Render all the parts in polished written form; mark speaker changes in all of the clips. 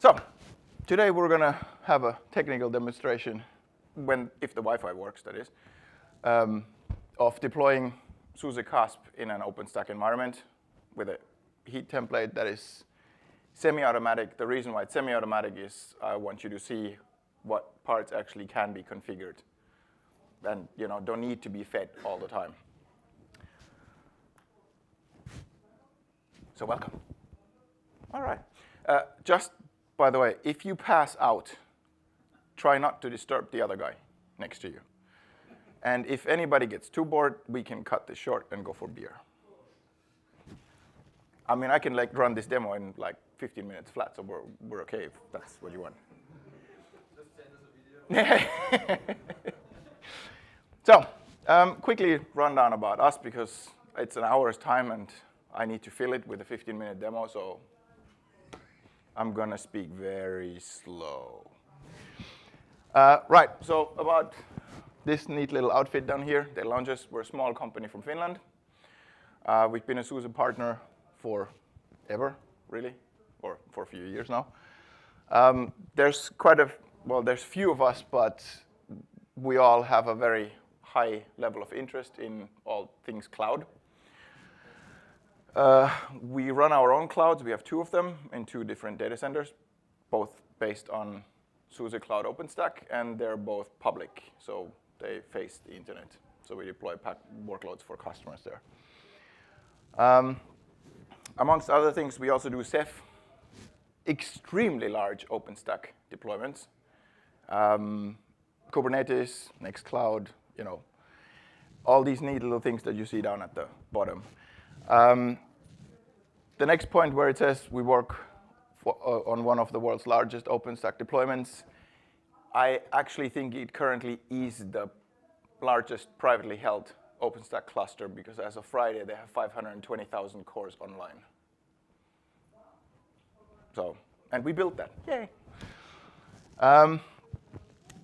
Speaker 1: So today we're going to have a technical demonstration, if the Wi-Fi works, that is, of deploying SUSE CaaS in an OpenStack environment with a heat template that is semi-automatic. The reason why it's semi-automatic is I want you to see what parts actually can be configured and don't need to be fed all the time. So welcome. All right. Just by the way, if you pass out, try not to disturb the other guy next to you. And if anybody gets too bored, we can cut this short and go for beer. I mean, I can run this demo in 15 minutes flat, so we're okay if that's what you want.
Speaker 2: Just send us a video.
Speaker 1: So, quickly rundown about us, because it's an hour's time and I need to fill it with a 15-minute demo, so I'm going to speak very slow. Right, so about this neat little outfit down here, the lounges. We're a small company from Finland. We've been a SUSE partner forever, really, or for a few years now. There's there's few of us, but we all have a very high level of interest in all things cloud. We run our own clouds. We have 2 of them in 2 different data centers, both based on SUSE Cloud OpenStack, and they're both public, so they face the internet. So we deploy workloads for customers there. Amongst other things, we also do Ceph, extremely large OpenStack deployments. Kubernetes, Nextcloud, all these neat little things that you see down at the bottom. The next point where it says we work on one of the world's largest OpenStack deployments, I actually think it currently is the largest privately held OpenStack cluster, because as of Friday, they have 520,000 cores online. So, and we built that. Yay.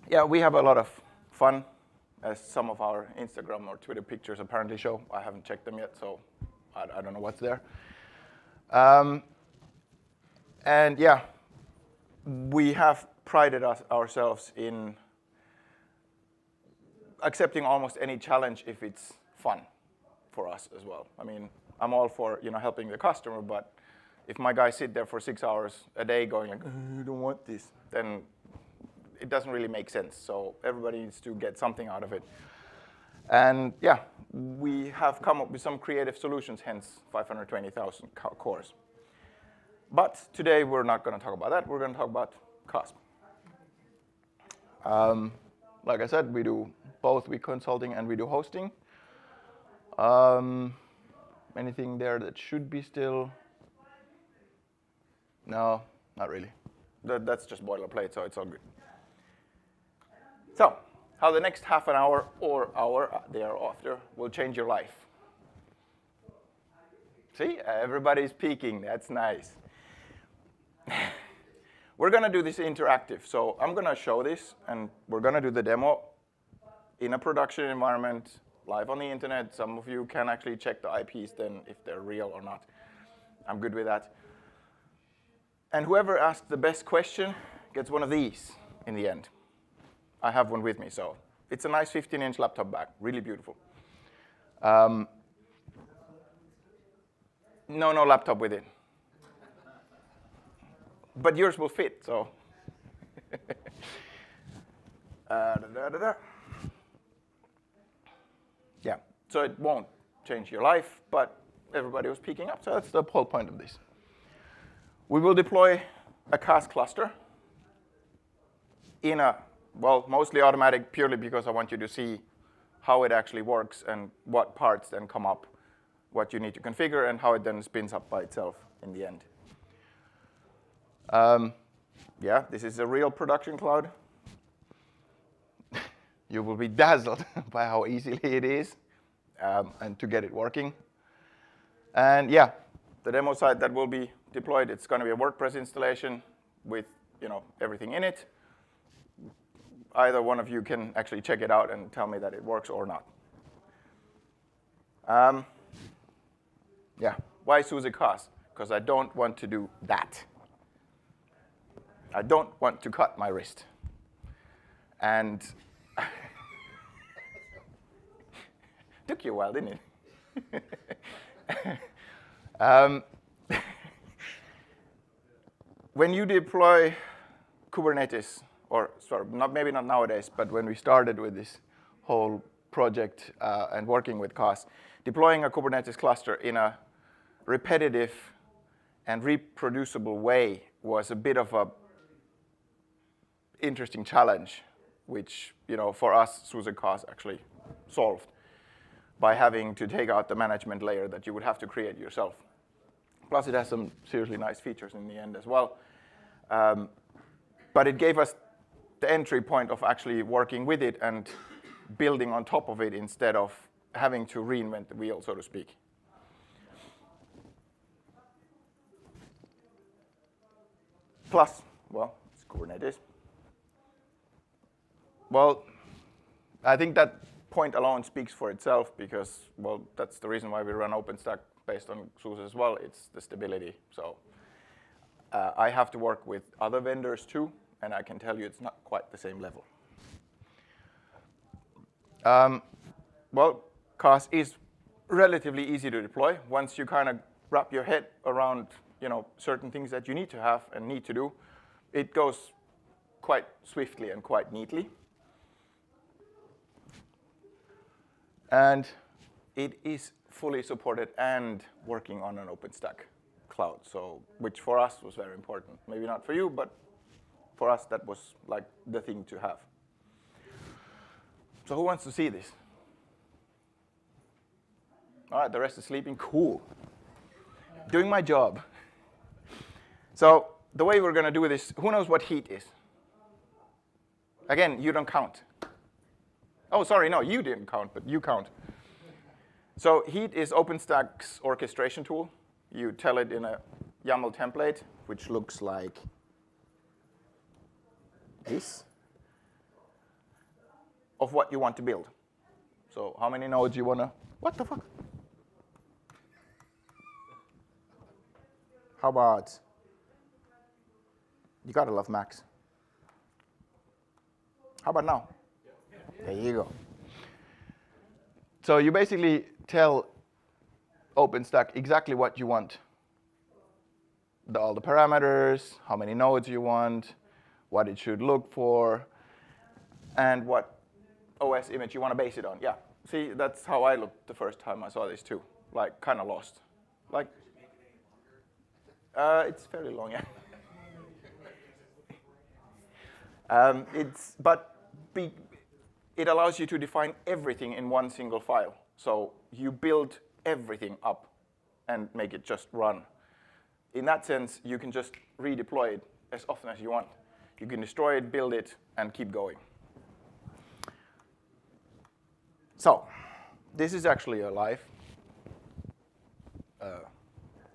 Speaker 1: Yeah, we have a lot of fun, as some of our Instagram or Twitter pictures apparently show. I haven't checked them yet, so I don't know what's there. And yeah, we have prided ourselves in accepting almost any challenge if it's fun for us as well. I mean, I'm all for helping the customer, but if my guys sit there for 6 hours a day going I don't want this, then it doesn't really make sense. So everybody needs to get something out of it. And yeah, we have come up with some creative solutions, hence 520,000 cores. But today we're not going to talk about that. We're going to talk about CaaS. Like I said, we do both consulting and we do hosting. Anything there that should be still? No, not really. That's just boilerplate, so it's all good. So, how the next half an hour or hour thereafter will change your life. See, everybody's peeking. That's nice. We're going to do this interactive. So I'm going to show this, and we're going to do the demo in a production environment, live on the internet. Some of you can actually check the IPs then if they're real or not. I'm good with that. And whoever asks the best question gets one of these in the end. I have one with me, so it's a nice 15-inch laptop bag, really beautiful. No laptop with it. But yours will fit, so. Yeah, so it won't change your life, but everybody was peeking up, so that's the whole point of this. We will deploy a CaaS cluster in mostly automatic, purely because I want you to see how it actually works and what parts then come up, what you need to configure, and how it then spins up by itself in the end. Yeah, this is a real production cloud. You will be dazzled by how easily it is and to get it working. And yeah, the demo site that will be deployed, it's going to be a WordPress installation with everything in it. Either one of you can actually check it out and tell me that it works or not. Yeah, why SUSE CaaS? Because I don't want to do that. I don't want to cut my wrist. And took you a while, didn't it? When you deploy Kubernetes, or sorry, maybe not nowadays, but when we started with this whole project and working with CaaS, deploying a Kubernetes cluster in a repetitive and reproducible way was a bit of a interesting challenge, which for us, SUSE CaaS actually solved by having to take out the management layer that you would have to create yourself. Plus, it has some seriously nice features in the end as well. But it gave us the entry point of actually working with it and building on top of it instead of having to reinvent the wheel, so to speak. Plus, well, it's Kubernetes. Well, I think that point alone speaks for itself because, well, that's the reason why we run OpenStack based on SUSE as well. It's the stability. So I have to work with other vendors too, and I can tell you it's not quite the same level. Well, CaaS is relatively easy to deploy. Once you kind of wrap your head around certain things that you need to have and need to do, it goes quite swiftly and quite neatly. And it is fully supported and working on an OpenStack Cloud, so which for us was very important. Maybe not for you, but for us that was like the thing to have. So who wants to see this? All right, the rest is sleeping. Cool. Doing my job. So the way we're going to do this, who knows what heat is? Again, you don't count. Oh, sorry, no, you didn't count, but you count. So heat is OpenStack's orchestration tool. You tell it in a YAML template, which looks like this, of what you want to build. So how many nodes you want to, what the fuck? How about, you gotta love Max. How about now? There you go. So you basically tell OpenStack exactly what you want. All the parameters, how many nodes you want, what it should look for, and what OS image you want to base it on. Yeah, see, that's how I looked the first time I saw this too. Like, kind of lost. Like, it's fairly long, yeah. It allows you to define everything in one single file. So you build everything up and make it just run. In that sense, you can just redeploy it as often as you want. You can destroy it, build it, and keep going. So this is actually a live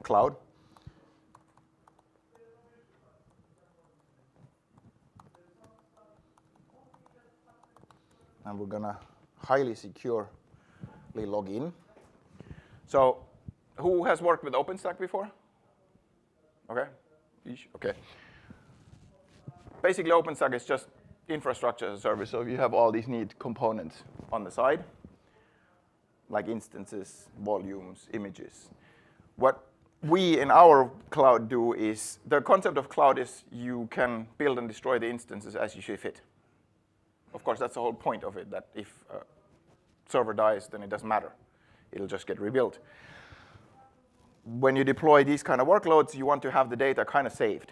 Speaker 1: cloud. And we're going to highly securely log in. So who has worked with OpenStack before? OK. OK. Basically, OpenStack is just infrastructure as a service. So you have all these neat components on the side, like instances, volumes, images. What we in our cloud do is, the concept of cloud is you can build and destroy the instances as you see fit. Of course, that's the whole point of it, that if a server dies, then it doesn't matter. It'll just get rebuilt. When you deploy these kind of workloads, you want to have the data kind of saved.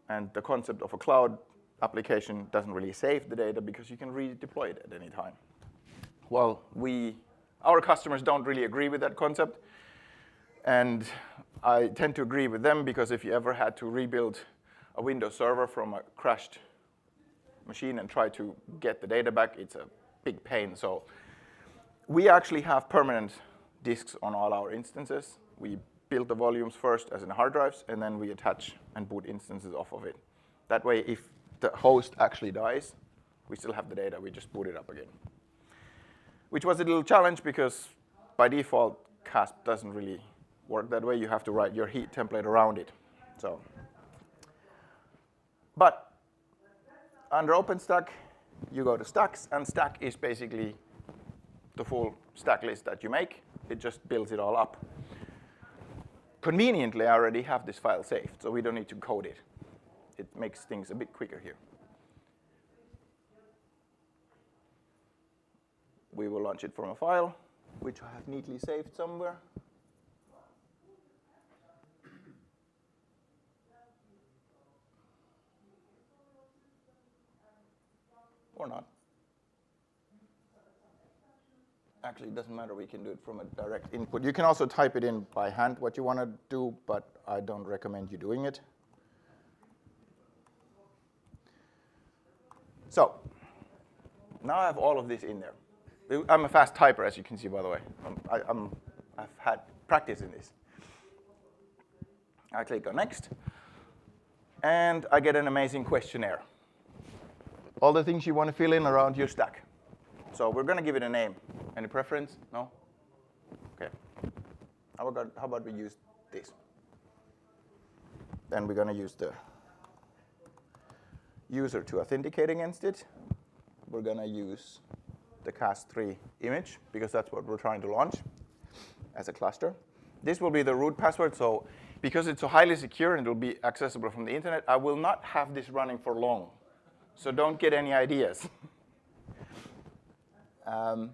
Speaker 1: And the concept of a cloud application doesn't really save the data because you can redeploy it at any time. Well, our customers don't really agree with that concept. And I tend to agree with them because if you ever had to rebuild a Windows server from a crashed machine and try to get the data back, it's a big pain. So we actually have permanent disks on all our instances. We build the volumes first as in hard drives, and then we attach and boot instances off of it. That way, if the host actually dies, we still have the data. We just boot it up again. Which was a little challenge because by default, CaaS doesn't really work that way. You have to write your heat template around it. So, but under OpenStack, you go to stacks, and stack is basically the full stack list that you make. It just builds it all up. Conveniently, I already have this file saved, so we don't need to code it. It makes things a bit quicker here. We will launch it from a file, which I have neatly saved somewhere. Or not. Actually, it doesn't matter. We can do it from a direct input. You can also type it in by hand what you want to do, but I don't recommend you doing it. So now I have all of this in there. I'm a fast typer, as you can see, by the way. I've had practice in this. I click on Next, and I get an amazing questionnaire. All the things you want to fill in around your stack. So we're going to give it a name. Any preference? No? OK. How about we use this? Then we're going to use the user to authenticate against it. We're going to use the CaaS3 image, because that's what we're trying to launch as a cluster. This will be the root password. So because it's so highly secure and it will be accessible from the internet, I will not have this running for long. So don't get any ideas. A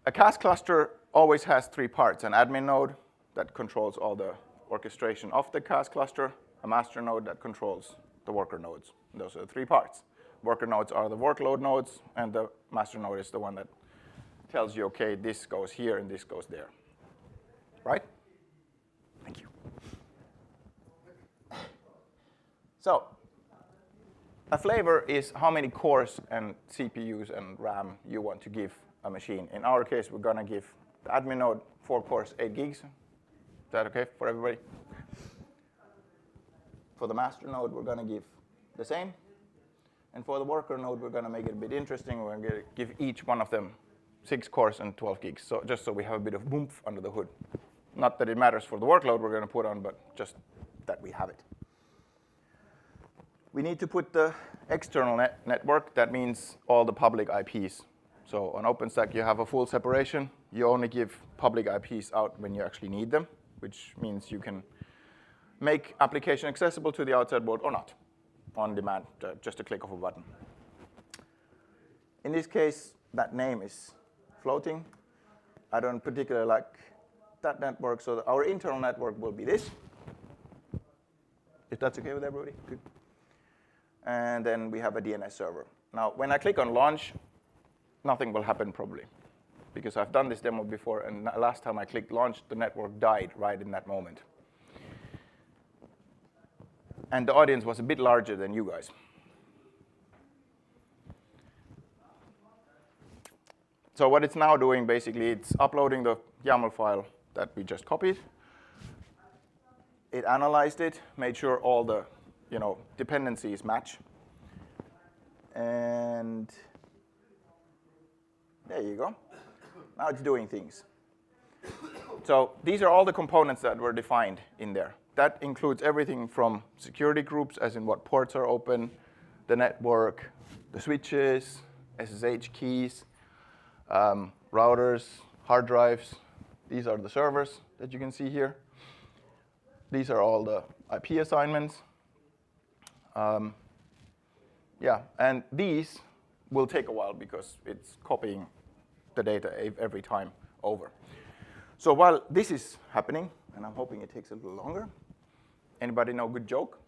Speaker 1: CaaS cluster always has 3 parts: an admin node that controls all the orchestration of the CaaS cluster, a master node that controls the worker nodes. And those are the 3 parts. Worker nodes are the workload nodes, and the master node is the one that tells you, OK, this goes here and this goes there. Right? Thank you. So a flavor is how many cores and CPUs and RAM you want to give a machine. In our case, we're going to give the admin node 4 cores, 8 gigs. Is that OK for everybody? For the master node, we're going to give the same. And for the worker node, we're going to make it a bit interesting. We're going to give each one of them 6 cores and 12 gigs, so just so we have a bit of oomph under the hood. Not that it matters for the workload we're going to put on, but just that we have it. We need to put the external network. That means all the public IPs. So on OpenStack, you have a full separation. You only give public IPs out when you actually need them, which means you can make application accessible to the outside world or not, on demand, just a click of a button. In this case, that name is floating. I don't particularly like that network, so our internal network will be this. If that's OK with everybody, good. And then we have a DNS server. Now, when I click on launch, nothing will happen probably, because I've done this demo before, and last time I clicked launch, the network died right in that moment. And the audience was a bit larger than you guys. So what it's now doing, basically, it's uploading the YAML file that we just copied. It analyzed it, made sure all the dependencies match. And there you go. Now it's doing things. So these are all the components that were defined in there. That includes everything from security groups, as in what ports are open, the network, the switches, SSH keys, routers, hard drives. These are the servers that you can see here. These are all the IP assignments. Yeah, and these will take a while because it's copying the data every time over. So while this is happening, and I'm hoping it takes a little longer, anybody know a good joke?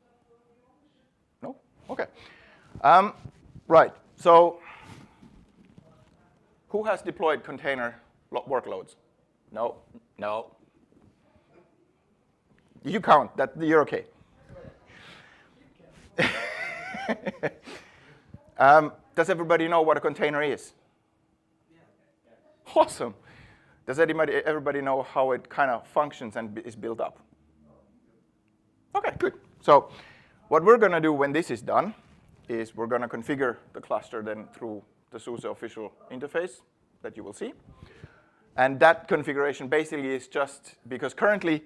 Speaker 1: No? OK. Right. So who has deployed container workloads? No. No. You count. You're OK. Does everybody know what a container is? Awesome. Does everybody know how it kind of functions and is built up? OK, good. So what we're going to do when this is done is we're going to configure the cluster then through the SUSE official interface that you will see. And that configuration basically is just because currently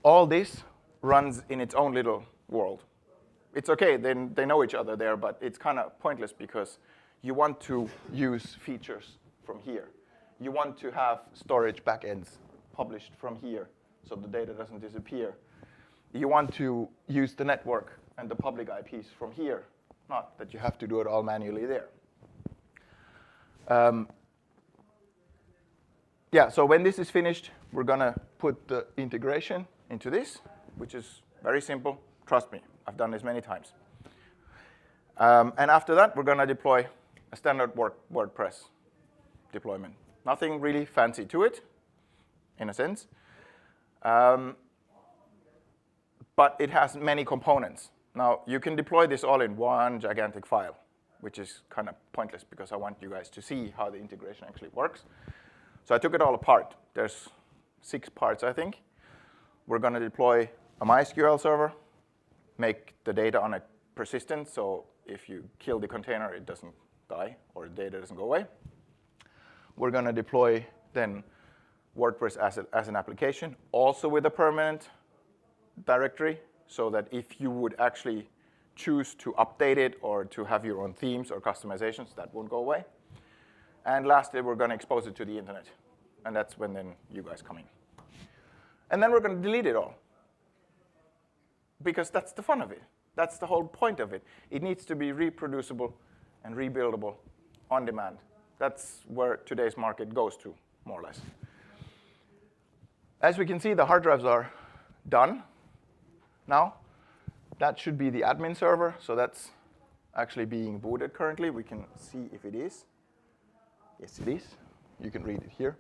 Speaker 1: all this runs in its own little world. it's OK, they know each other there, but it's kind of pointless because you want to use features from here. You want to have storage backends published from here so the data doesn't disappear. You want to use the network and the public IPs from here, not that you have to do it all manually there. Yeah, so when this is finished, we're going to put the integration into this, which is very simple. Trust me, I've done this many times. And after that, we're going to deploy a standard WordPress deployment. Nothing really fancy to it, in a sense. But it has many components. Now, you can deploy this all in one gigantic file, which is kind of pointless because I want you guys to see how the integration actually works. So I took it all apart. There's 6 parts, I think. We're going to deploy a MySQL server, make the data on it persistent, so if you kill the container, it doesn't die or the data doesn't go away. We're going to deploy then WordPress as an application, also with a permanent directory, so that if you would actually choose to update it or to have your own themes or customizations, that won't go away. And lastly, we're going to expose it to the internet. And that's when then you guys come in. And then we're going to delete it all. Because that's the fun of it. That's the whole point of it. It needs to be reproducible and rebuildable on demand. That's where today's market goes to, more or less. As we can see, the hard drives are done now. That should be the admin server. So that's actually being booted currently. We can see if it is. Yes, it is. You can read it here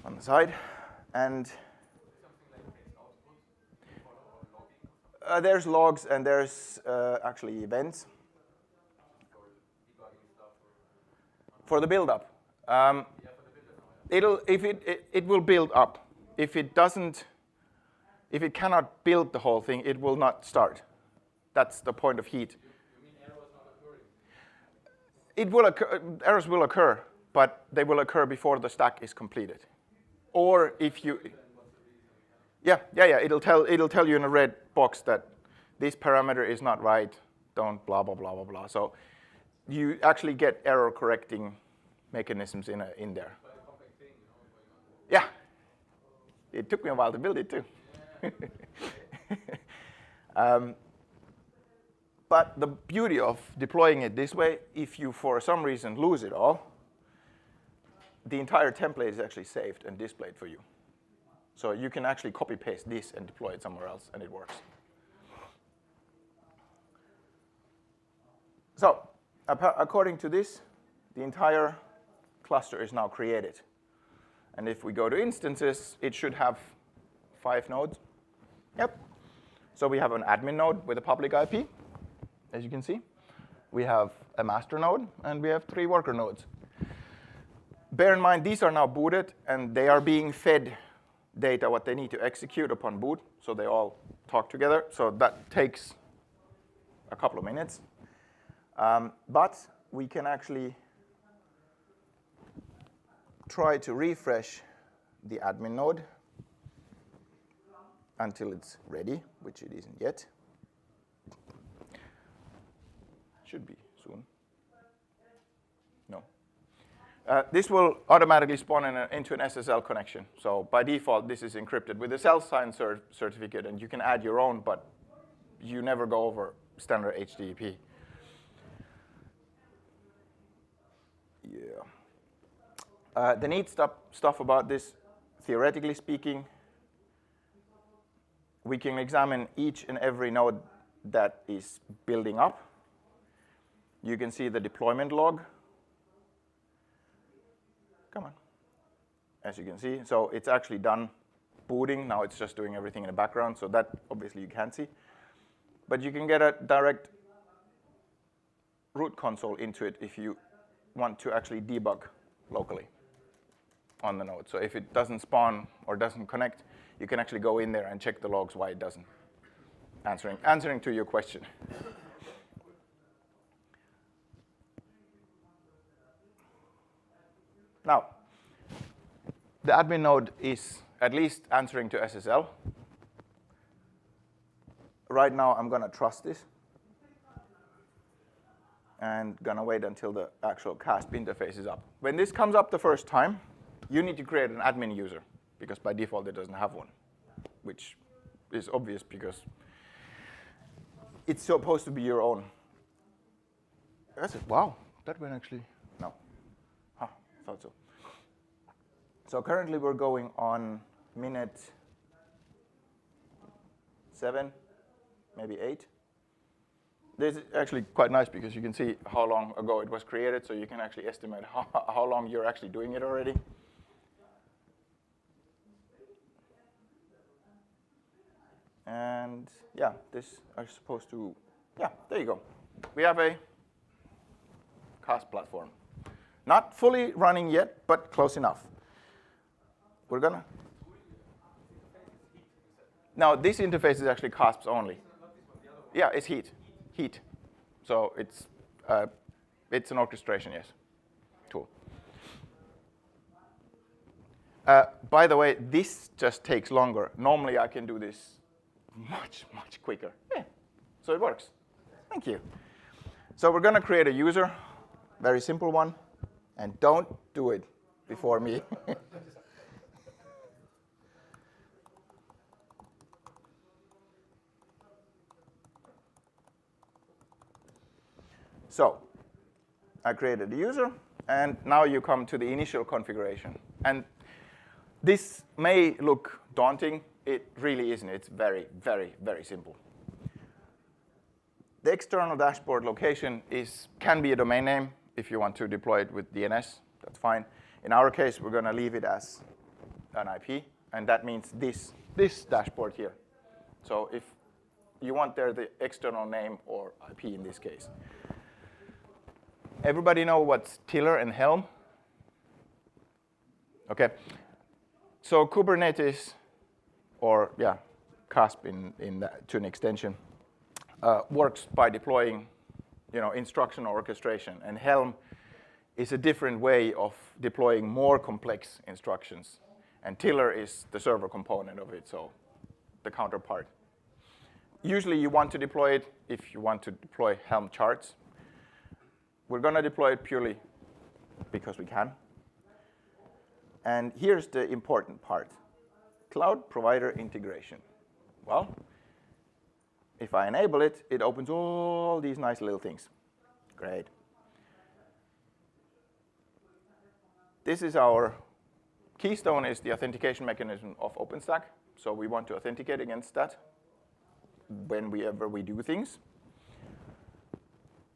Speaker 1: on the side. And there's logs and there's actually events for the build-up. It will build up. If it cannot build the whole thing, it will not start. That's the point of heat. It will occur, errors will occur, but they will occur before the stack is completed. Or if you, yeah, it'll tell you in a red box that this parameter is not right. Don't blah blah blah blah blah. So you actually get error correcting mechanisms in there. Yeah, it took me a while to build it too. But the beauty of deploying it this way, if you for some reason lose it all, the entire template is actually saved and displayed for you. So you can actually copy paste this and deploy it somewhere else, and it works. So according to this, the entire cluster is now created. And if we go to instances, it should have 5 nodes. Yep. So we have an admin node with a public IP, as you can see. We have a master node, and we have 3 worker nodes. Bear in mind, these are now booted, and they are being fed data, what they need to execute upon boot. So they all talk together. So that takes a couple of minutes. But we can actually try to refresh the admin node until it's ready, which it isn't yet. Should be soon. No. This will automatically spawn into an SSL connection. So by default, this is encrypted with a self-signed certificate, and you can add your own, but you never go over standard HTTP. Yeah. The neat stuff about this, theoretically speaking, we can examine each and every node that is building up. You can see the deployment log. Come on. As you can see, so it's actually done booting. Now it's just doing everything in the background, so that obviously you can't see. But you can get a direct root console into it if you want to actually debug locally on the node. So if it doesn't spawn or doesn't connect, you can actually go in there and check the logs why it doesn't. Answering to your question. Now, the admin node is at least answering to SSL. right now I'm going to trust this and going to wait until the actual CASP interface is up. When this comes up the first time, you need to create an admin user, because by default it doesn't have one, which is obvious because it's supposed to be your own. That's it. Wow, that went actually, no. Huh, thought so. So currently we're going on minute 7, maybe 8. This is actually quite nice because you can see how long ago it was created, so you can actually estimate how long you're actually doing it already. And yeah, this are supposed to, yeah, there you go. We have a CaaS platform. Not fully running yet, but close enough. We're gonna. Now this interface is actually CASPs only. Yeah, it's heat. So it's an orchestration, yes, tool. By the way, this just takes longer. Normally I can do this much quicker. Yeah, so it works. Thank you. So we're going to create a user, very simple one, and don't do it before me. So I created the user, and now you come to the initial configuration. And this may look daunting. It really isn't. It's very simple. The external dashboard location can be a domain name. If you want to deploy it with DNS, that's fine. In our case, we're going to leave it as an IP, and that means this dashboard here. So if you want there the external name or IP in this case. Everybody know what's tiller and Helm? Okay. So Kubernetes, or yeah, CASP to an extension, works by deploying, instruction orchestration, and Helm is a different way of deploying more complex instructions, and tiller is the server component of it, so the counterpart. Usually you want to deploy it if you want to deploy Helm charts. We're going to deploy it purely because we can. And here's the important part. Cloud provider integration. Well, if I enable it, it opens all these nice little things. Great. This is our keystone, is the authentication mechanism of OpenStack. So we want to authenticate against that whenever we do things.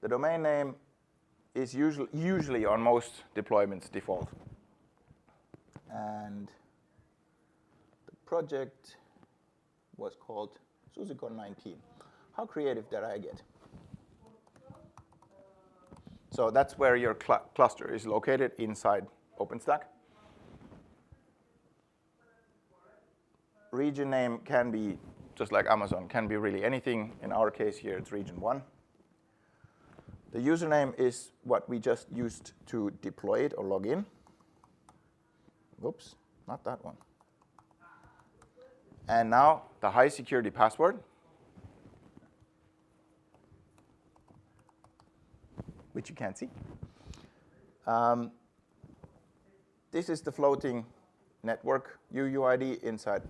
Speaker 1: The domain name is usually on most deployments default. And the project was called SUSECON 19. How creative did I get? So that's where your cluster is located inside OpenStack. Region name can be, just like Amazon, can be really anything. In our case here, it's region 1. The username is what we just used to deploy it or log in. Whoops, not that one. And now the high security password, which you can't see. This is the floating network UUID inside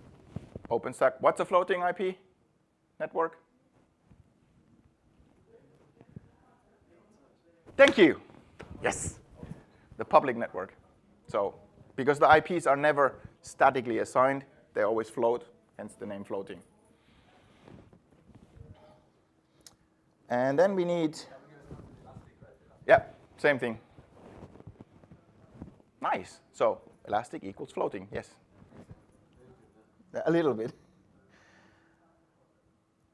Speaker 1: OpenStack. What's a floating IP network? Thank you. Yes, the public network. So because the IPs are never statically assigned, they always float, hence the name floating. And then we need, yeah, same thing. Nice. So elastic equals floating, yes. A little bit.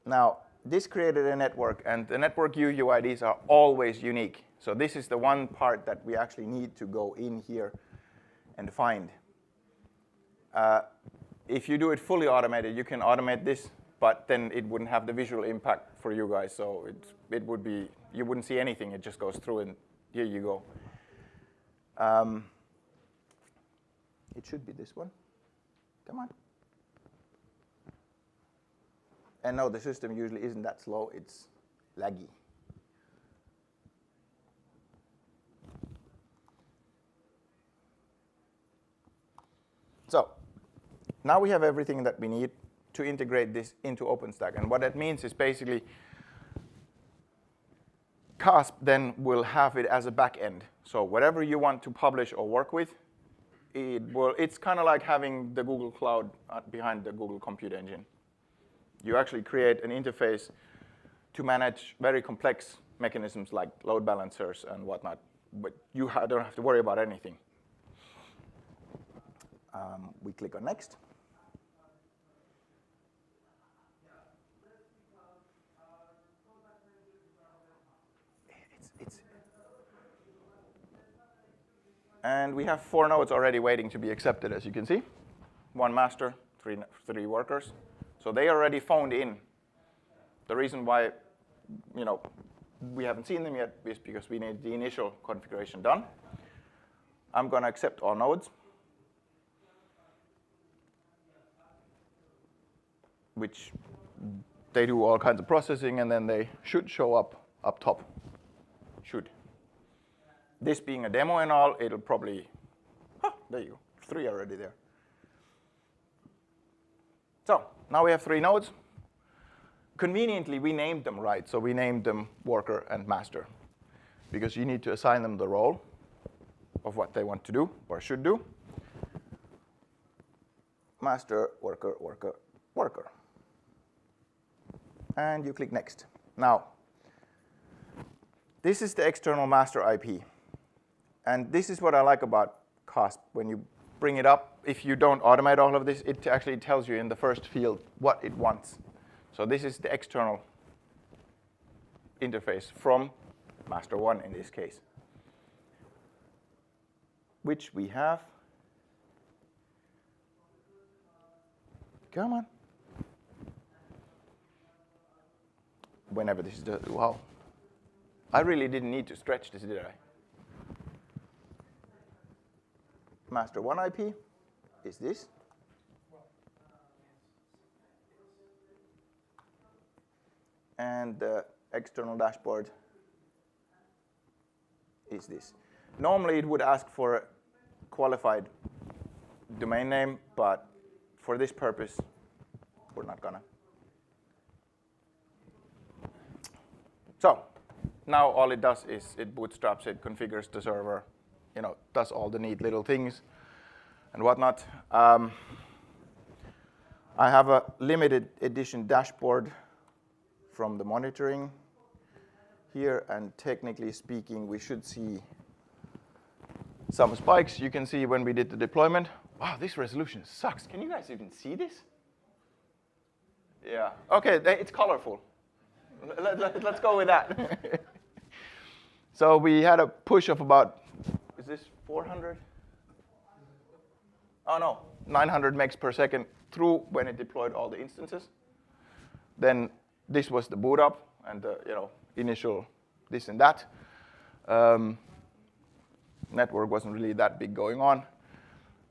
Speaker 1: Now, this created a network, and the network UUIDs are always unique. So this is the one part that we actually need to go in here and find. If you do it fully automated, you can automate this, but then it wouldn't have the visual impact for you guys. So it would be, you wouldn't see anything. It just goes through, and here you go. It should be this one. Come on. And no, the system usually isn't that slow, it's laggy. So now we have everything that we need to integrate this into OpenStack. And what that means is basically CaaS then will have it as a backend. So whatever you want to publish or work with, it's kind of like having the Google Cloud behind the Google Compute Engine. You actually create an interface to manage very complex mechanisms like load balancers and whatnot, but you don't have to worry about anything. We click on next. And we have 4 nodes already waiting to be accepted, as you can see. 1 master, 3 workers. So they already phoned in. The reason why we haven't seen them yet is because we need the initial configuration done. I'm going to accept all nodes, which they do all kinds of processing, and then they should show up top. Should. This being a demo and all, it'll probably, there you go, 3 already there. So now we have 3 nodes. Conveniently, we named them right. So we named them worker and master, because you need to assign them the role of what they want to do or should do. Master, worker, worker, worker. And you click next. Now, this is the external master IP. And this is what I like about CaaS. When you bring it up, if you don't automate all of this, it actually tells you in the first field what it wants. So this is the external interface from master 1 in this case, which we have. Come on. Whenever this is done. Wow. I really didn't need to stretch this, did I? Master 1 IP is this. And the external dashboard is this. Normally, it would ask for a qualified domain name, but for this purpose, we're not gonna. So now all it does is it bootstraps it, configures the server, does all the neat little things and whatnot. I have a limited edition dashboard from the monitoring here, and technically speaking, we should see some spikes. You can see when we did the deployment. Wow, this resolution sucks. Can you guys even see this? Yeah. Okay, it's colorful. Let's go with that. So we had a push of about, is this 400? Oh no, 900 megs per second through when it deployed all the instances. Then this was the boot up and the initial this and that. Network wasn't really that big going on,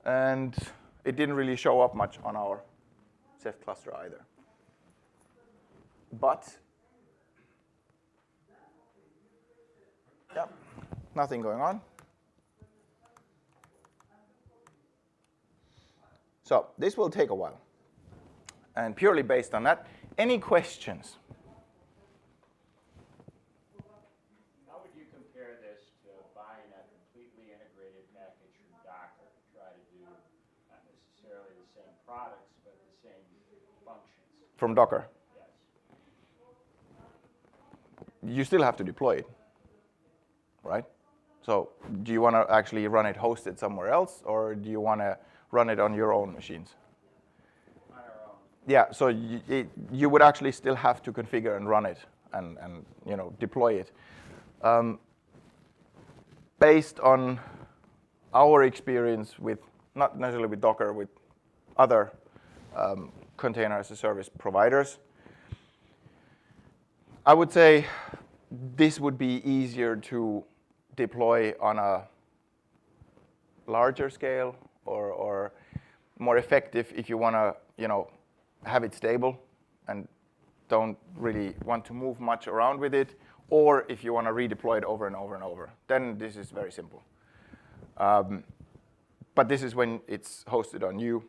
Speaker 1: and it didn't really show up much on our Ceph cluster either. But yeah, nothing going on. So this will take a while. And purely based on that, any questions?
Speaker 3: How would you compare this to buying a completely integrated package from Docker to try to do not necessarily the same products, but the same functions?
Speaker 1: From Docker?
Speaker 3: Yes.
Speaker 1: You still have to deploy it, right? So do you want to actually run it hosted somewhere else, or do you want to run it on your own machines?
Speaker 3: On our own.
Speaker 1: Yeah, so you would actually still have to configure and run it and deploy it. Based on our experience with, not necessarily with Docker, with other container as a service providers, I would say this would be easier to deploy on a larger scale, or more effective if you want to have it stable and don't really want to move much around with it, or if you want to redeploy it over and over and over, then this is very simple. But this is when it's hosted on you,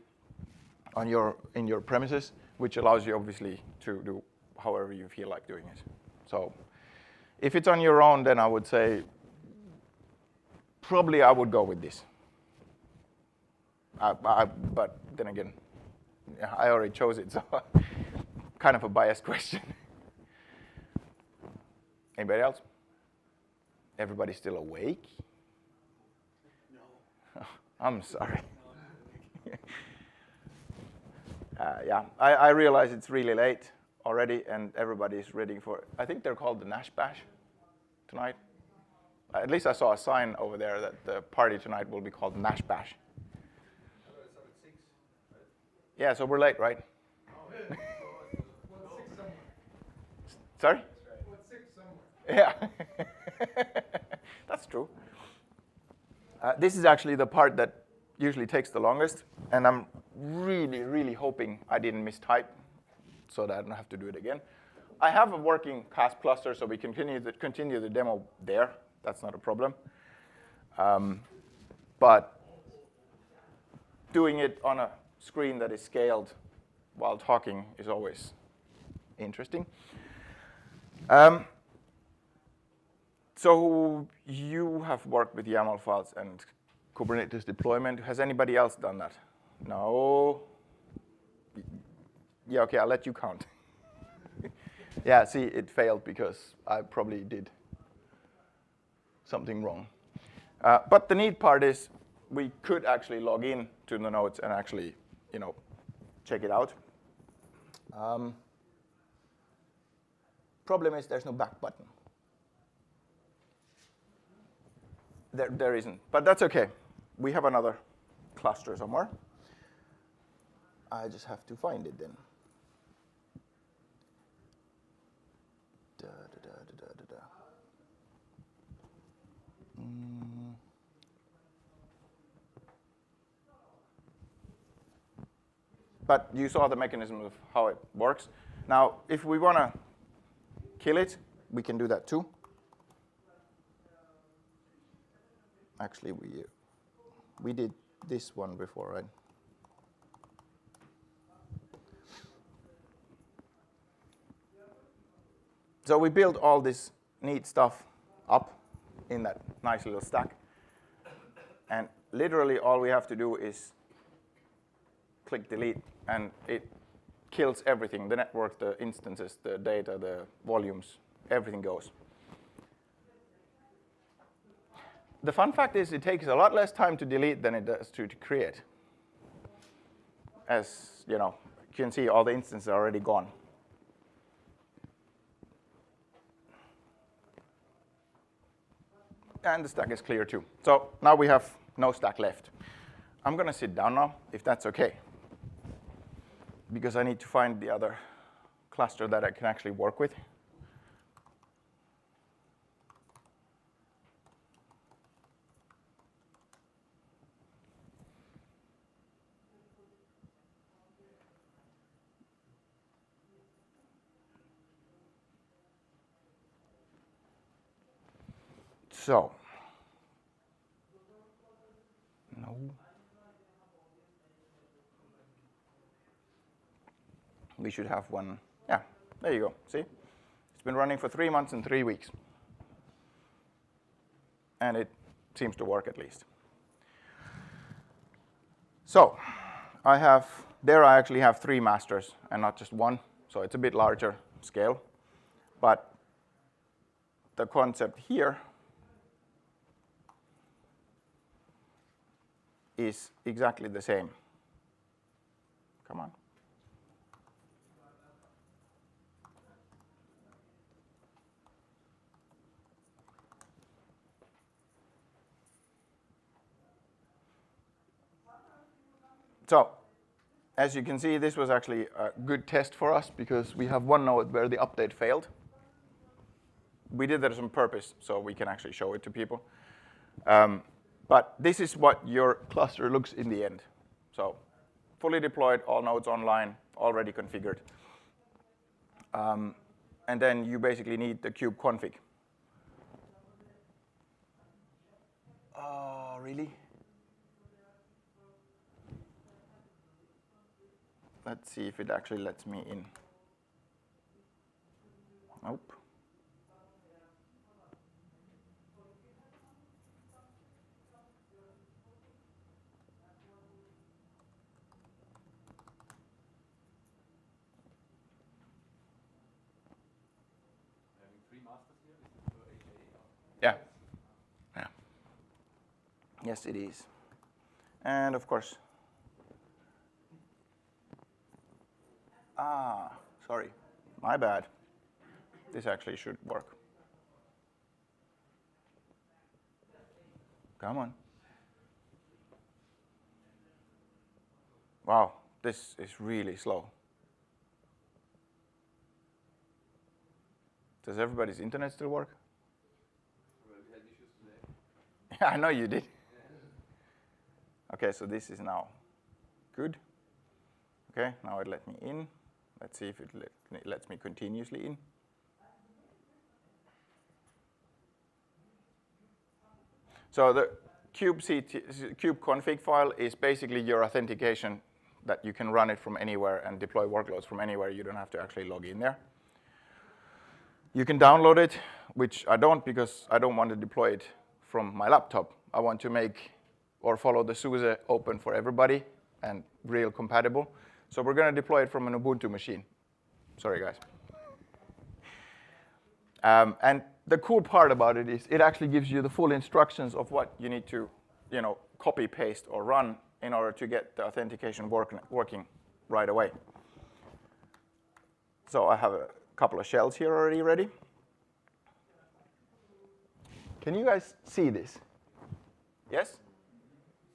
Speaker 1: in your premises, which allows you obviously to do however you feel like doing it. So if it's on your own, then I would say probably I would go with this. But then again, I already chose it, so kind of a biased question. Anybody else? Everybody still awake?
Speaker 2: No.
Speaker 1: I'm sorry. Yeah, I realize it's really late already, and everybody's ready for, I think they're called the Nash Bash tonight. At least I saw a sign over there that the party tonight will be called Nash Bash.
Speaker 2: It's at 6, right?
Speaker 1: Yeah, so we're late, right?
Speaker 2: Oh, yeah. Well, 6 somewhere.
Speaker 1: Sorry?
Speaker 2: Well, 6 somewhere.
Speaker 1: Yeah. That's true. This is actually the part that usually takes the longest, and I'm really, really hoping I didn't mistype so that I don't have to do it again. I have a working CaaS cluster, so we continue the demo there. That's not a problem. But doing it on a screen that is scaled while talking is always interesting. So you have worked with YAML files and Kubernetes deployment. Has anybody else done that? No? Yeah, OK, I'll let you count. Yeah, see, it failed because I probably did something wrong. But the neat part is we could actually log in to the nodes and actually, check it out. Problem is there's no back button. There isn't, but that's OK. We have another cluster somewhere. I just have to find it then. But you saw the mechanism of how it works. Now, if we want to kill it, we can do that too. Actually, we did this one before, right? So we built all this neat stuff up in that nice little stack. And literally all we have to do is click delete, and it kills everything, the network, the instances, the data, the volumes, everything goes. The fun fact is it takes a lot less time to delete than it does to create. As you can see, all the instances are already gone. And the stack is clear too. So now we have no stack left. I'm going to sit down now, if that's OK, because I need to find the other cluster that I can actually work with. So, no. We should have one. Yeah, there you go. See? It's been running for 3 months and 3 weeks. And it seems to work at least. So, I actually have 3 masters and not just one. So it's a bit larger scale. But the concept here is exactly the same. Come on. So, as you can see, this was actually a good test for us because we have one node where the update failed. We did that on purpose so we can actually show it to people. But this is what your cluster looks in the end. So fully deployed, all nodes online, already configured. And then you basically need the kube config. Oh, really? Let's see if it actually lets me in. Nope.
Speaker 2: Having 3 masters here, is it for HA?
Speaker 1: Yeah. Yeah. Yes, it is. And of course. Sorry. My bad. This actually should work. Come on. Wow, this is really slow. Does everybody's internet still work?
Speaker 2: Well, we had issues today.
Speaker 1: I know you did. Okay, so this is now good. Okay, now it let me in. Let's see if it lets me continuously in. So the kube config file is basically your authentication that you can run it from anywhere and deploy workloads from anywhere. You don't have to actually log in there. You can download it, which I don't because I don't want to deploy it from my laptop. I want to make or follow the SUSE open for everybody and real compatible. So we're going to deploy it from an Ubuntu machine. Sorry, guys. And the cool part about it is it actually gives you the full instructions of what you need to, copy, paste, or run in order to get the authentication working right away. So I have a couple of shells here already ready. Can you guys see this? Yes?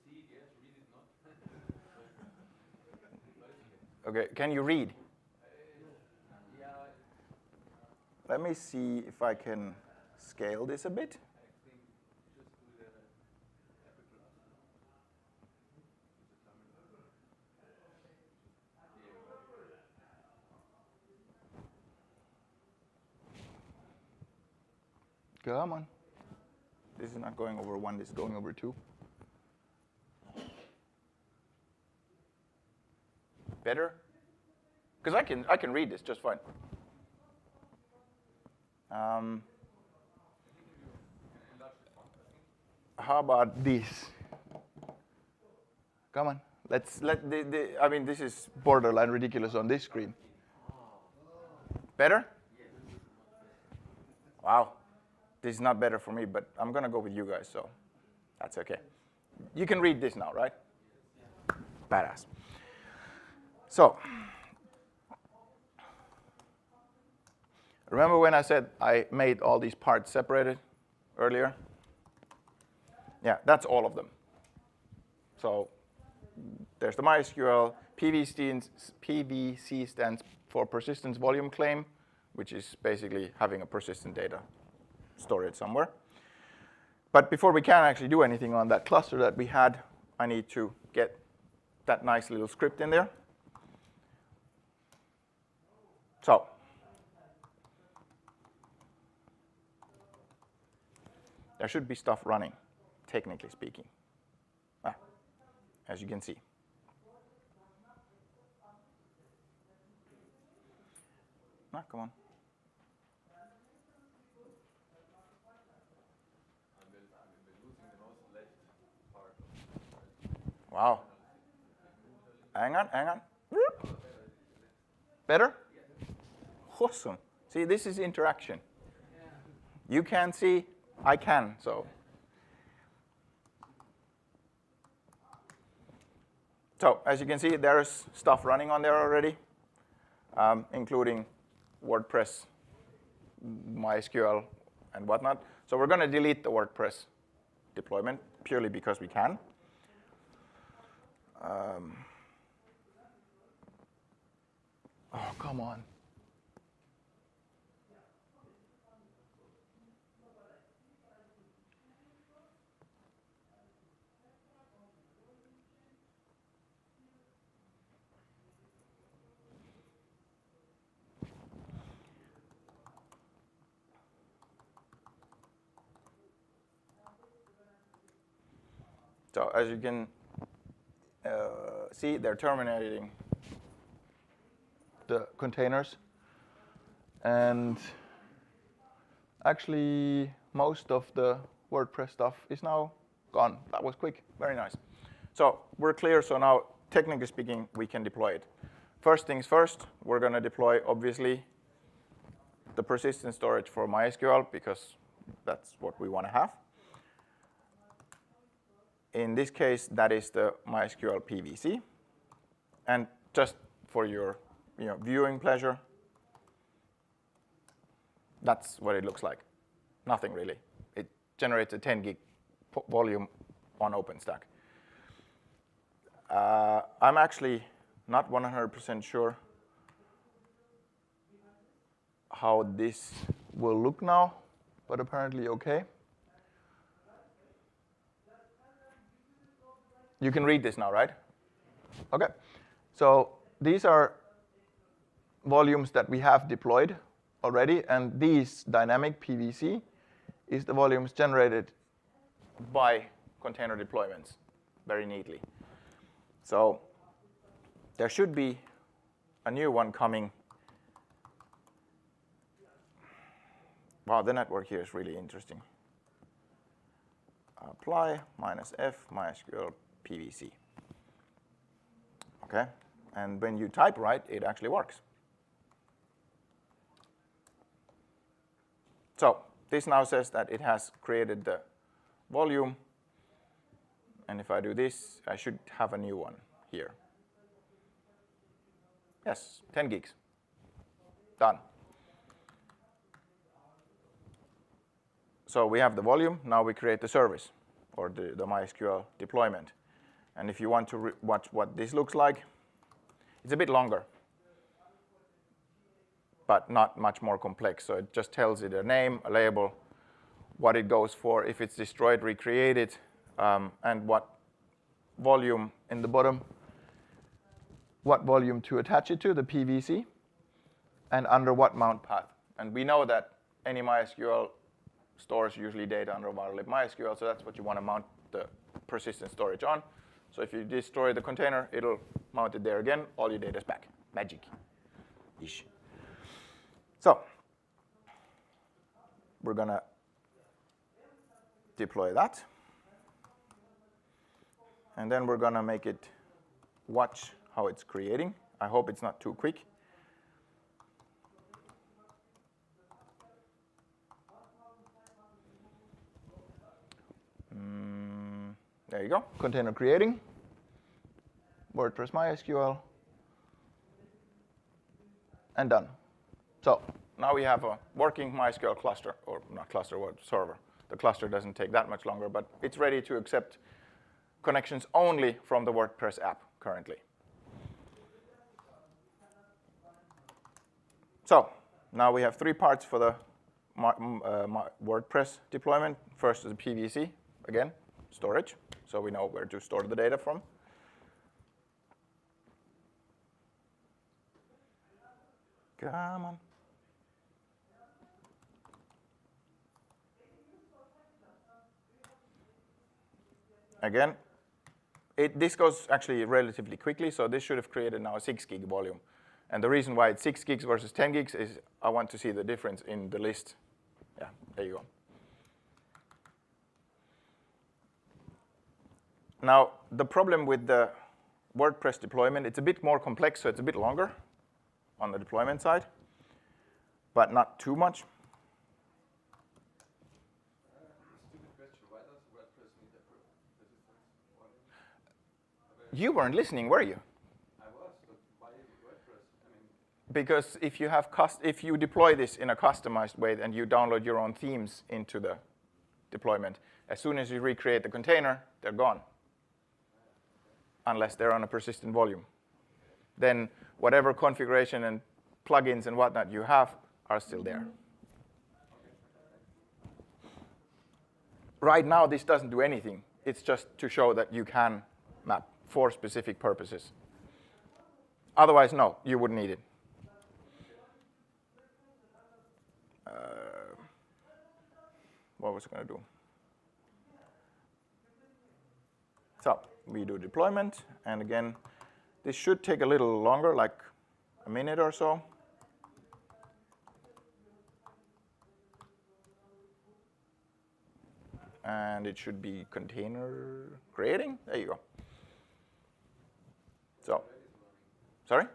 Speaker 2: See, yes, read it not.
Speaker 1: Okay, can you read?
Speaker 2: Yeah,
Speaker 1: Let me see if I can scale this a bit.
Speaker 2: I think just do the Apple Glass.
Speaker 1: Come on. This is not going over 1, this is going over 2. Better? Because I can read this just fine. How about this? Come on. Let's let I mean, this is borderline ridiculous on this screen. Better? Wow. This is not better for me, but I'm going to go with you guys, so that's okay. You can read this now, right? Badass. So, remember when I said I made all these parts separated earlier? Yeah, that's all of them. So there's the MySQL. PVC stands for persistence volume claim, which is basically having a persistent data stored somewhere. But before we can actually do anything on that cluster that we had, I need to get that nice little script in there. So there should be stuff running, technically speaking, as you can see. Come on. Wow. Hang on. Better? Awesome. See, this is interaction. You can see, I can, so. So, as you can see, there's stuff running on there already, including WordPress, MySQL, and whatnot. So we're going to delete the WordPress deployment purely because we can. Oh, come on. So as you can see, they're terminating the containers. And actually, most of the WordPress stuff is now gone. That was quick, very nice. So we're clear, so now, technically speaking, we can deploy it. First things first, we're going to deploy, obviously, the persistent storage for MySQL, because that's what we want to have. In this case, that is the MySQL PVC. And just for your viewing pleasure, that's what it looks like. Nothing really. It generates a 10 gig volume on OpenStack. I'm actually not 100% sure how this will look now, but apparently okay. You can read this now, right? Okay. So these are volumes that we have deployed already, and these dynamic PVC is the volumes generated by container deployments very neatly. So there should be a new one coming. Wow, the network here is really interesting. Apply -f MySQL PVC. Okay, and when you type right, it actually works. So this now says that it has created the volume. And if I do this, I should have a new one here. Yes, 10 gigs. Done. So we have the volume. Now we create the service, or the MySQL deployment. And if you want to watch what this looks like, it's a bit longer, but not much more complex. So it just tells it a name, a label, what it goes for, if it's destroyed, recreate it, and what volume in the bottom, what volume to attach it to, the PVC, and under what mount path. And we know that any MySQL stores usually data under monolith MySQL, so that's what you want to mount the persistent storage on. So if you destroy the container, it'll mount it there again. All your data is back. Magic-ish. So we're going to deploy that. And then we're going to make it watch how it's creating. I hope it's not too quick. There you go. Container creating. WordPress MySQL. And done. So now we have a working MySQL cluster, or not cluster, what server. The cluster doesn't take that much longer, but it's ready to accept connections only from the WordPress app currently. So now we have 3 parts for the WordPress deployment. First is the PVC, again, storage, so we know where to store the data from. Come on. Again, this goes actually relatively quickly, so this should have created now a 6 gig volume. And the reason why it's 6 gigs versus 10 gigs is I want to see the difference in the list. Yeah, there you go. Now, the problem with the WordPress deployment, it's a bit more complex, so it's a bit longer on the deployment side, but not too much. You weren't listening, were you?
Speaker 2: I was, but why WordPress? I mean,
Speaker 1: because if you deploy this in a customized way and you download your own themes into the deployment, as soon as you recreate the container, they're gone, unless they're on a persistent volume. Then whatever configuration and plugins and whatnot you have are still there. Right now, this doesn't do anything. It's just to show that you can map for specific purposes. Otherwise, no, you wouldn't need it. What was I going to do? So we do deployment, and again, this should take a little longer, like a minute or so. And it should be container creating. There you go. So, sorry?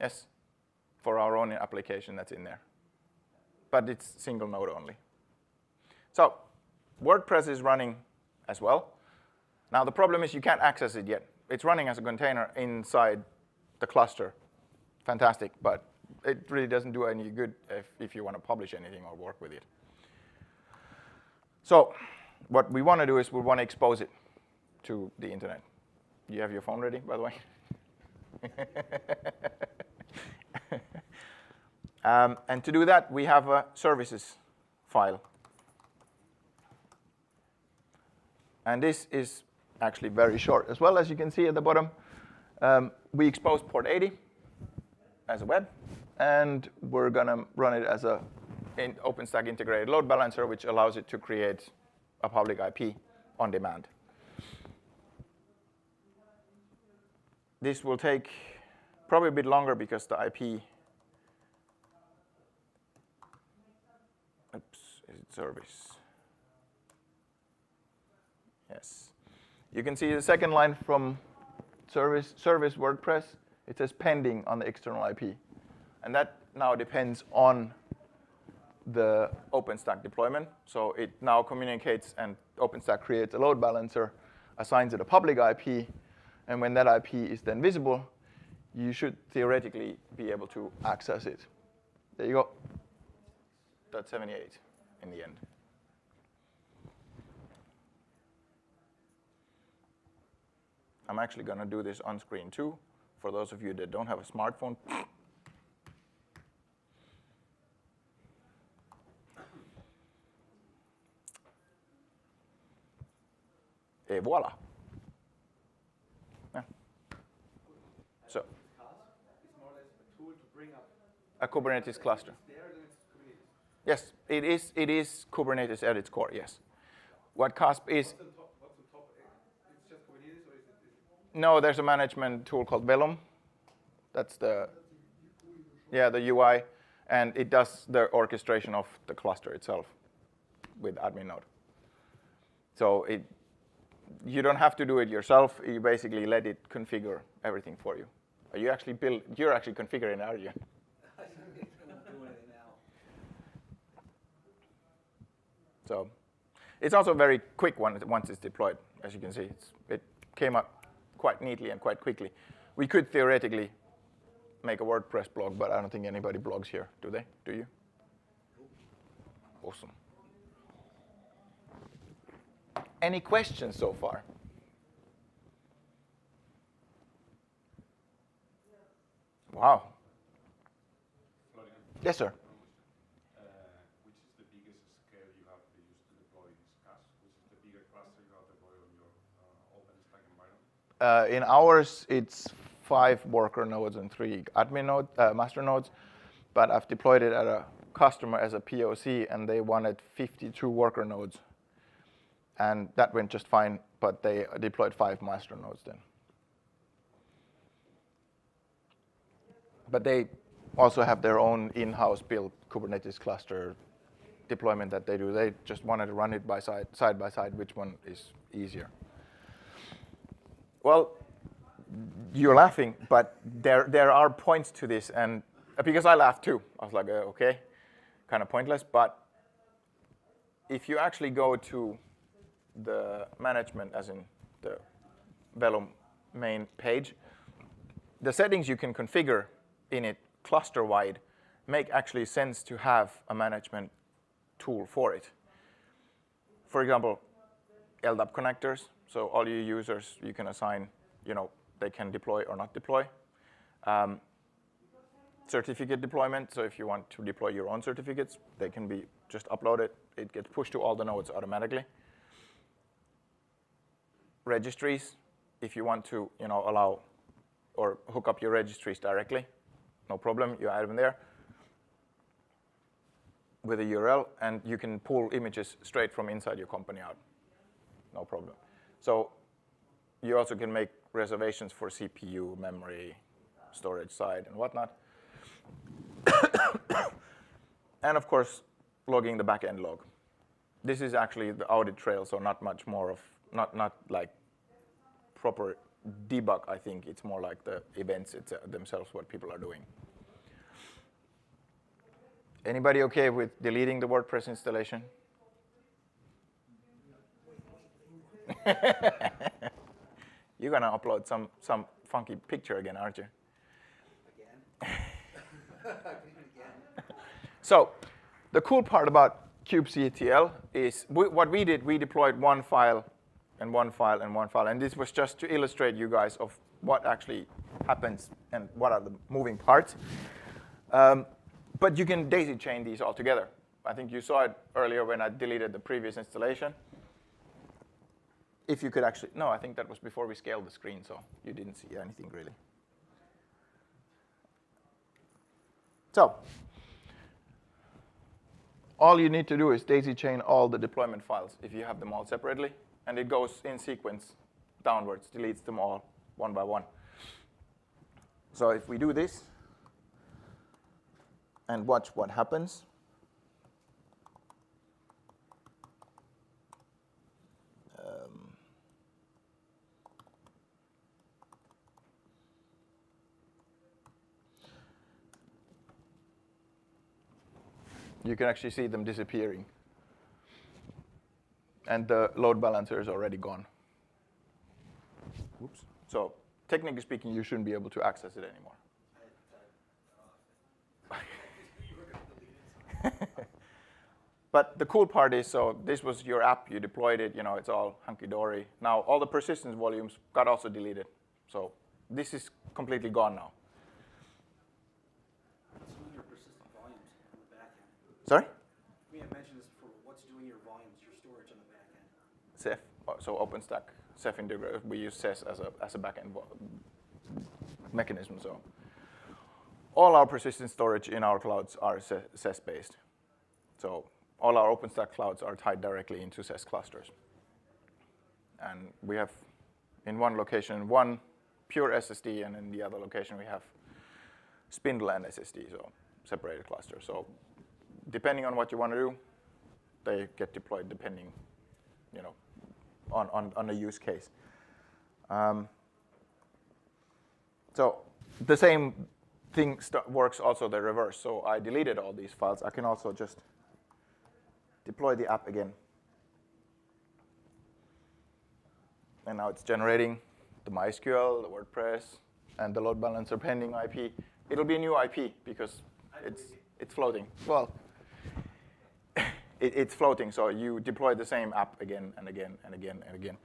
Speaker 1: Yes, for our own application that's in there. But it's single node only. So, WordPress is running as well. Now the problem is you can't access it yet. It's running as a container inside the cluster. Fantastic, but it really doesn't do any good if you want to publish anything or work with it. So what we want to do is we want to expose it to the internet. You have your phone ready, by the way? And to do that, we have a services file. And this is actually very short as well, as you can see at the bottom. We expose port 80 as a web, and we're going to run it as a OpenStack integrated load balancer, which allows it to create a public IP on demand. This will take probably a bit longer because the IP, oops, is it service? Yes. You can see the second line from service WordPress. It says pending on the external IP. And that now depends on the OpenStack deployment. So it now communicates, and OpenStack creates a load balancer, assigns it a public IP, and when that IP is then visible, you should theoretically be able to access it. There you go. TUT1308 in the end. I'm actually going to do this on screen too, for those of you that don't have a smartphone. Et voila. Yeah. So,
Speaker 2: It's more or less a tool to bring up
Speaker 1: a Kubernetes cluster.
Speaker 2: there, then it's Kubernetes.
Speaker 1: Yes, it is Kubernetes at its core, yes. What CASP is,
Speaker 2: What's on top? It's just Kubernetes, or is it?
Speaker 1: no, there's a management tool called Velum. That's the UI, and it does the orchestration of the cluster itself with admin node. So you don't have to do it yourself. You basically let it configure everything for you. You're actually configuring, are you?
Speaker 2: I'm doing it now.
Speaker 1: So it's also very quick once it's deployed. As you can see, it came up quite neatly and quite quickly. We could theoretically make a WordPress blog, but I don't think anybody blogs here, do they? Do you? Awesome. Any questions so far? Wow.
Speaker 4: Florian,
Speaker 1: Yes, sir.
Speaker 4: which is the biggest scale you have used to deploy this CaaS? Which is the bigger cluster you have deployed on your OpenStack environment?
Speaker 1: In ours, it's 5 worker nodes and 3 admin node, master nodes. But I've deployed it at a customer as a POC, and they wanted 52 worker nodes. And that went just fine, but they deployed 5 master nodes then. But they also have their own in-house built Kubernetes cluster deployment that they do. They just wanted to run it side by side, which one is easier. Well, you're laughing, but there are points to this, and because I laughed too. I was like, okay, kind of pointless. But if you actually go to the management, as in the Velum main page, the settings you can configure in it cluster-wide make actually sense to have a management tool for it. For example, LDAP connectors. So all your users, you can assign, they can deploy or not deploy. Certificate deployment. So if you want to deploy your own certificates, they can be just uploaded. It gets pushed to all the nodes automatically. Registries. If you want to, allow or hook up your registries directly, no problem. You add them there with a URL, and you can pull images straight from inside your company out. No problem. So you also can make reservations for CPU, memory, storage side, and whatnot. And of course, logging the backend log. This is actually the audit trail, so not much more of, not like proper debug, I think. It's more like the events themselves, what people are doing. Anybody okay with deleting the WordPress installation? You're going to upload some funky picture again, aren't you?
Speaker 2: Again?
Speaker 1: So the cool part about kubectl is what we did, we deployed one file and one file and one file. And this was just to illustrate you guys of what actually happens and what are the moving parts. But you can daisy chain these all together. I think you saw it earlier when I deleted the previous installation. If you could actually, no, I think that was before we scaled the screen, so you didn't see anything really. So all you need to do is daisy chain all the deployment files if you have them all separately. And it goes in sequence downwards, deletes them all one by one. So if we do this and watch what happens. You can actually see them disappearing. And the load balancer is already gone. Oops. So technically speaking, you shouldn't be able to access it anymore. But the cool part is, so this was your app, you deployed it, it's all hunky-dory. Now all the persistence volumes got also deleted. So this is completely gone now.
Speaker 2: What's doing your persistent volumes on the back end?
Speaker 1: Sorry?
Speaker 2: We have mentioned this before. What's doing your volumes, your storage on the back end?
Speaker 1: Ceph, so OpenStack, Ceph integrated. We use Ceph as a backend mechanism. So all our persistent storage in our clouds are Ceph-based. So all our OpenStack clouds are tied directly into Ceph clusters. And we have, in one location, one pure SSD, and in the other location we have spindle and SSD, so separated clusters. So depending on what you want to do, they get deployed depending, on the use case. So the same thing works also the reverse. So I deleted all these files. I can also just deploy the app again. And now it's generating the MySQL, the WordPress, and the load balancer pending IP. It'll be a new IP because it's floating. Well, it's floating, so you deploy the same app again and again and again and again.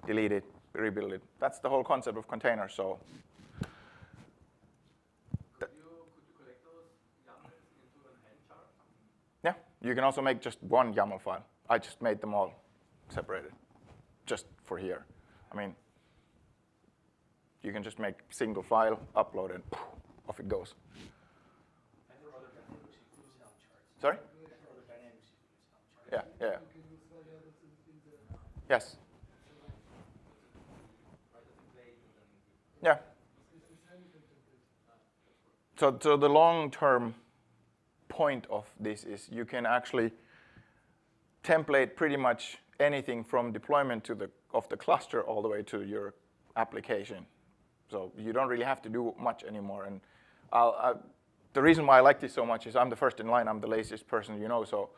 Speaker 1: Delete it, rebuild it. That's the whole concept of containers. So
Speaker 2: Could you collect those YAMLs into an hand chart or something?
Speaker 1: yeah, you can also make just one YAML file. I just made them all separated, just for here. I mean, you can just make a single file, upload it, off it goes.
Speaker 2: And for other dynamics, you can use help charts.
Speaker 1: Sorry?
Speaker 2: For other dynamics, you can use help charts.
Speaker 1: Yeah. Yes. Yeah. So the long-term point of this is you can actually template pretty much anything from deployment of the cluster all the way to your application. So you don't really have to do much anymore. And the reason why I like this so much is I'm the first in line. I'm the laziest person you know. So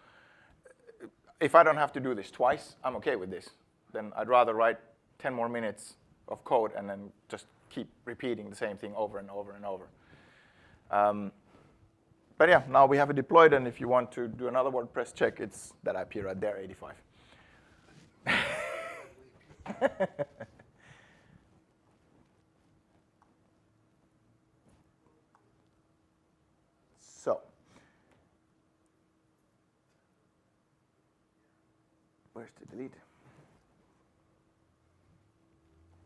Speaker 1: if I don't have to do this twice, I'm OK with this. Then I'd rather write 10 more minutes of code and then just keep repeating the same thing over and over and over. But yeah, now we have it deployed. And if you want to do another WordPress check, it's that IP right there, 85. So where's the delete?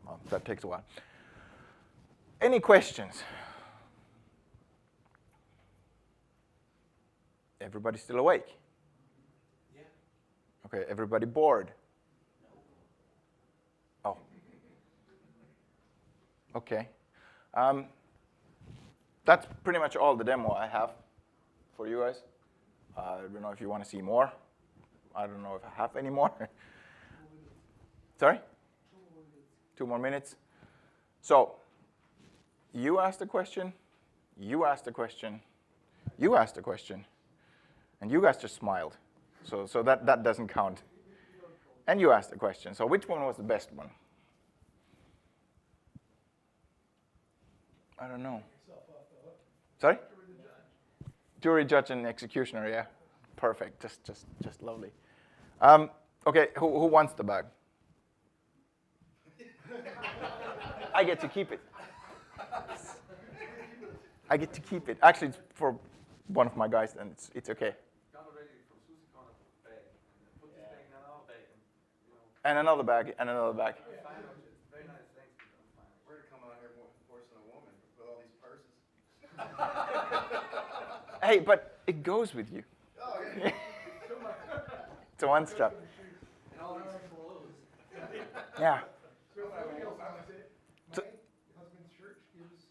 Speaker 1: Well, that takes a while. Any questions? Everybody still awake?
Speaker 2: Yeah.
Speaker 1: Okay, everybody bored? No. Oh. Okay. That's pretty much all the demo I have for you guys. I don't know if you want to see more. I don't know if I have any more. Sorry? 2 more minutes. So you asked a question, you asked a question, you asked a question, and you guys just smiled. So that doesn't count. And you asked a question. So which one was the best one? I don't know. Sorry? Jury, judge, and executioner, yeah. Perfect, just lovely. Okay, who wants the bag? I get to keep it. I get to keep it. Actually, it's for one of my guys, and it's okay.
Speaker 2: Got already from SUSECON a bag, and put this bag in another bag, and
Speaker 1: And another bag, and another bag.
Speaker 2: it's very nice. Thanks.
Speaker 5: We're gonna come out here more force than a woman with all these purses.
Speaker 1: Hey, but it goes with you.
Speaker 5: Oh, yeah.
Speaker 1: It's a one strap.
Speaker 2: And all these clothes.
Speaker 1: Yeah.
Speaker 6: My husband's church gives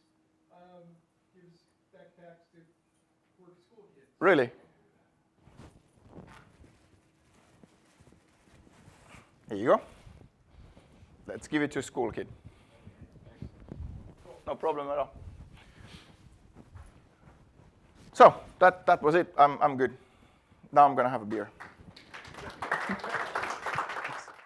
Speaker 6: backpacks to work school kids.
Speaker 1: Really? Here you go. Let's give it to a school kid. No problem at all. So that was it. I'm good. Now I'm gonna have a beer.